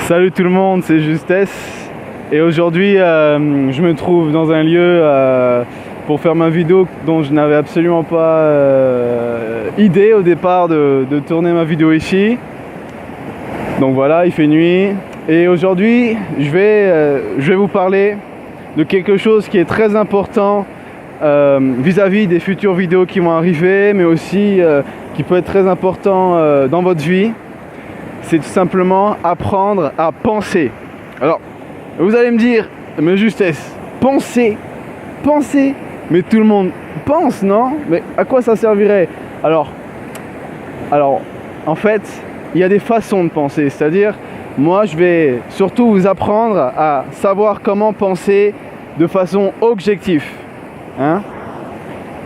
Salut tout le monde, c'est Justesse et aujourd'hui je me trouve dans un lieu pour faire ma vidéo dont je n'avais absolument pas idée au départ de tourner ma vidéo ici. Donc voilà, il fait nuit et aujourd'hui je vais vous parler de quelque chose qui est très important vis-à-vis des futures vidéos qui vont arriver, mais aussi qui peut être très important dans votre vie. C'est tout simplement apprendre à penser. Alors, vous allez me dire, mais Justesse, penser, mais tout le monde pense, non? Mais à quoi ça servirait? Alors, en fait, il y a des façons de penser. C'est-à-dire, moi, je vais surtout vous apprendre à savoir comment penser de façon objective. Hein?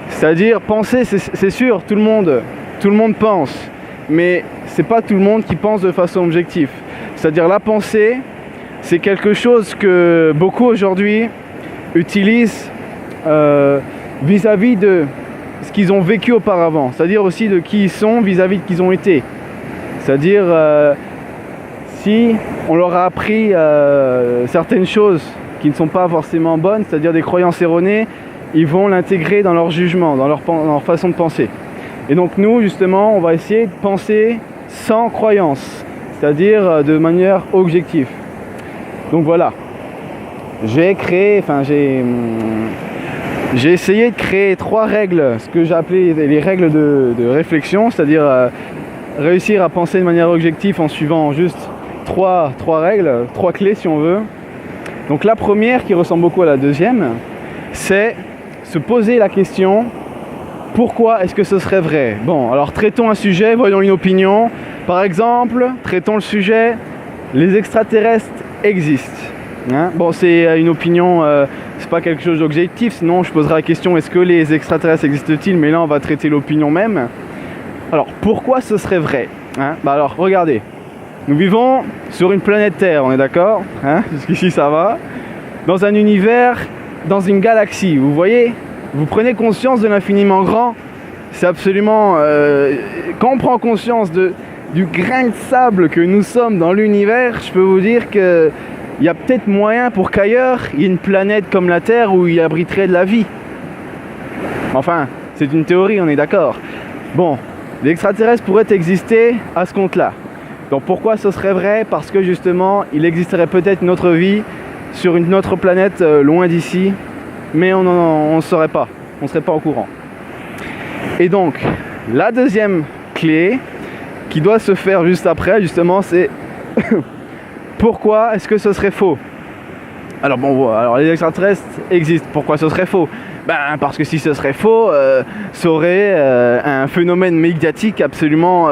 C'est-à-dire, penser, c'est sûr, tout le monde pense. Mais c'est pas tout le monde qui pense de façon objective. C'est-à-dire la pensée, c'est quelque chose que beaucoup aujourd'hui utilisent vis-à-vis de ce qu'ils ont vécu auparavant. C'est-à-dire aussi de qui ils sont vis-à-vis de qui ils ont été. C'est-à-dire si on leur a appris certaines choses qui ne sont pas forcément bonnes, c'est-à-dire des croyances erronées, ils vont l'intégrer dans leur jugement, dans leur façon de penser. Et donc nous, justement, on va essayer de penser sans croyance, c'est-à-dire de manière objective. Donc voilà, j'ai essayé de créer 3 règles, ce que j'ai appelé les règles de réflexion, c'est-à-dire réussir à penser de manière objective en suivant juste 3 règles, 3 clés si on veut. Donc la première, qui ressemble beaucoup à la deuxième, c'est se poser la question: pourquoi est-ce que ce serait vrai? Bon, alors traitons un sujet, voyons une opinion. Par exemple, traitons le sujet, les extraterrestres existent. Hein? Bon, c'est une opinion, c'est pas quelque chose d'objectif, sinon je poserai la question: est-ce que les extraterrestres existent-ils? Mais là, on va traiter l'opinion même. Alors, pourquoi ce serait vrai? Hein? Alors, regardez, nous vivons sur une planète Terre, on est d'accord? Hein? Jusqu'ici, ça va. Dans un univers, dans une galaxie, vous voyez? Vous prenez conscience de l'infiniment grand, c'est absolument... quand on prend conscience du grain de sable que nous sommes dans l'univers, je peux vous dire qu'il y a peut-être moyen pour qu'ailleurs, il y ait une planète comme la Terre où il abriterait de la vie. Enfin, c'est une théorie, on est d'accord. Bon, les extraterrestres pourraient exister à ce compte-là. Donc pourquoi ce serait vrai? Parce que justement, il existerait peut-être une autre vie sur une autre planète loin d'ici, mais on ne saurait pas, on ne serait pas au courant. Et donc, la deuxième clé qui doit se faire juste après, justement, c'est pourquoi est-ce que ce serait faux? Alors bon, alors les extraterrestres existent, pourquoi ce serait faux? Ben parce que si ce serait faux, ça aurait un phénomène médiatique absolument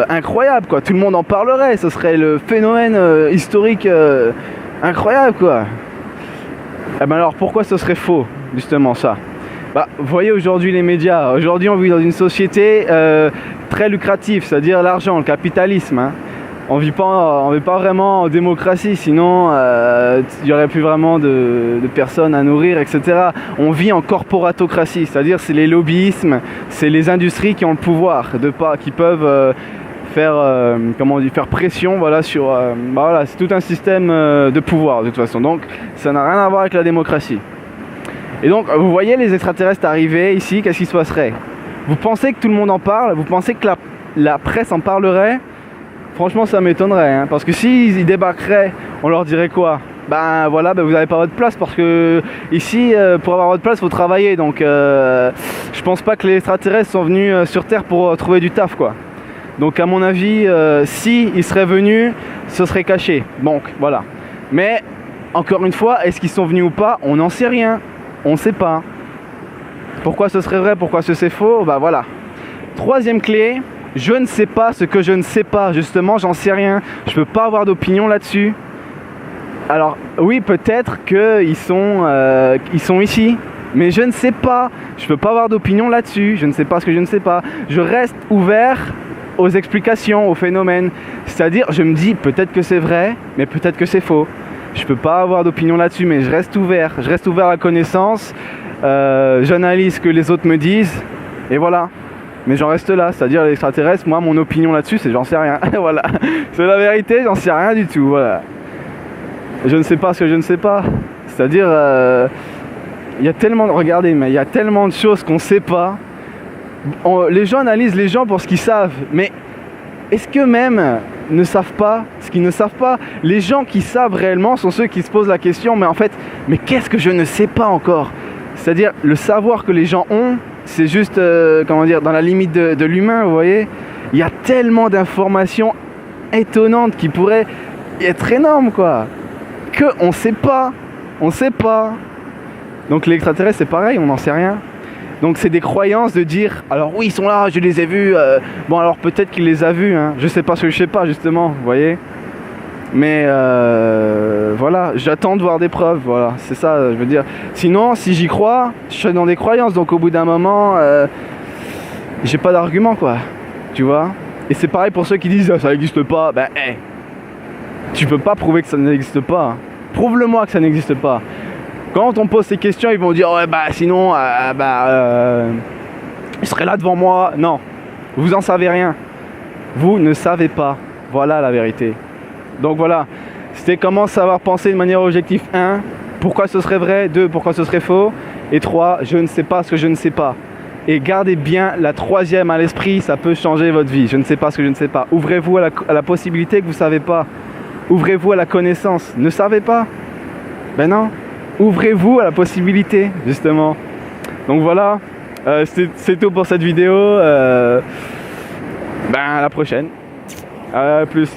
incroyable, quoi. Tout le monde en parlerait, ce serait le phénomène historique incroyable, quoi. Eh ben alors pourquoi ce serait faux, justement, ça? Vous voyez aujourd'hui les médias, aujourd'hui on vit dans une société très lucrative, c'est-à-dire l'argent, le capitalisme. Hein. On vit pas vraiment en démocratie, sinon il n'y aurait plus vraiment de personnes à nourrir, etc. On vit en corporatocratie, c'est-à-dire c'est les lobbyismes, c'est les industries qui ont le pouvoir, qui peuvent faire pression, voilà, sur voilà, c'est tout un système de pouvoir de toute façon, donc ça n'a rien à voir avec la démocratie. Et donc vous voyez les extraterrestres arriver ici, qu'est-ce qui se passerait? Vous pensez que tout le monde en parle? Vous pensez que la presse en parlerait? Franchement, ça m'étonnerait, hein, parce que s'ils débarqueraient, on leur dirait quoi? Vous n'avez pas votre place, parce que ici, pour avoir votre place, il faut travailler, donc je pense pas que les extraterrestres sont venus sur Terre pour trouver du taf, quoi. Donc à mon avis, si ils seraient venus, ce serait caché. Donc voilà. Mais encore une fois, est-ce qu'ils sont venus ou pas? On n'en sait rien. On ne sait pas. Pourquoi ce serait vrai? Pourquoi ce serait faux? Voilà. Troisième clé, je ne sais pas ce que je ne sais pas. Justement, j'en sais rien. Je ne peux pas avoir d'opinion là-dessus. Alors oui, peut-être qu'ils sont ici. Mais je ne sais pas. Je ne peux pas avoir d'opinion là-dessus. Je ne sais pas ce que je ne sais pas. Je reste ouvert aux explications, aux phénomènes. C'est-à-dire, je me dis peut-être que c'est vrai, mais peut-être que c'est faux. Je peux pas avoir d'opinion là-dessus, mais je reste ouvert à la connaissance. J'analyse ce que les autres me disent, et voilà. Mais j'en reste là, c'est-à-dire les extraterrestres, moi mon opinion là-dessus c'est j'en sais rien. Voilà, c'est la vérité, j'en sais rien du tout, voilà. Je ne sais pas ce que je ne sais pas. C'est-à-dire, il y a tellement de... Regardez, mais il y a tellement de choses qu'on ne sait pas. Les gens analysent les gens pour ce qu'ils savent, mais est-ce qu'eux-mêmes ne savent pas ce qu'ils ne savent pas? Les gens qui savent réellement sont ceux qui se posent la question, mais en fait, mais qu'est-ce que je ne sais pas encore? C'est-à-dire, le savoir que les gens ont, c'est juste, comment dire, dans la limite de l'humain, vous voyez? Il y a tellement d'informations étonnantes qui pourraient être énormes, quoi, qu'on ne sait pas. On ne sait pas. Donc l'extraterrestre, c'est pareil, on n'en sait rien. Donc c'est des croyances de dire, alors oui, ils sont là, je les ai vus. Bon, alors peut-être qu'il les a vus, hein. Je sais pas ce que je sais pas, justement, vous voyez. Mais voilà, j'attends de voir des preuves, voilà, c'est ça, je veux dire. Sinon, si j'y crois, je suis dans des croyances, donc au bout d'un moment, j'ai pas d'argument, quoi, tu vois. Et c'est pareil pour ceux qui disent, ça n'existe pas, ben, hey, tu peux pas prouver que ça n'existe pas. Prouve-le-moi que ça n'existe pas. Quand on pose ces questions, ils vont dire, ouais, bah sinon, il serait là devant moi. Non, vous en savez rien. Vous ne savez pas. Voilà la vérité. Donc voilà, c'était comment savoir penser de manière objective. 1, pourquoi ce serait vrai. 2, pourquoi ce serait faux. Et 3, je ne sais pas ce que je ne sais pas. Et gardez bien la 3e à l'esprit, ça peut changer votre vie. Je ne sais pas ce que je ne sais pas. Ouvrez-vous à la possibilité que vous ne savez pas. Ouvrez-vous à la connaissance. Ne savez pas? Ben non. Ouvrez-vous à la possibilité, justement. Donc voilà, c'est tout pour cette vidéo. Ben à la prochaine. À plus.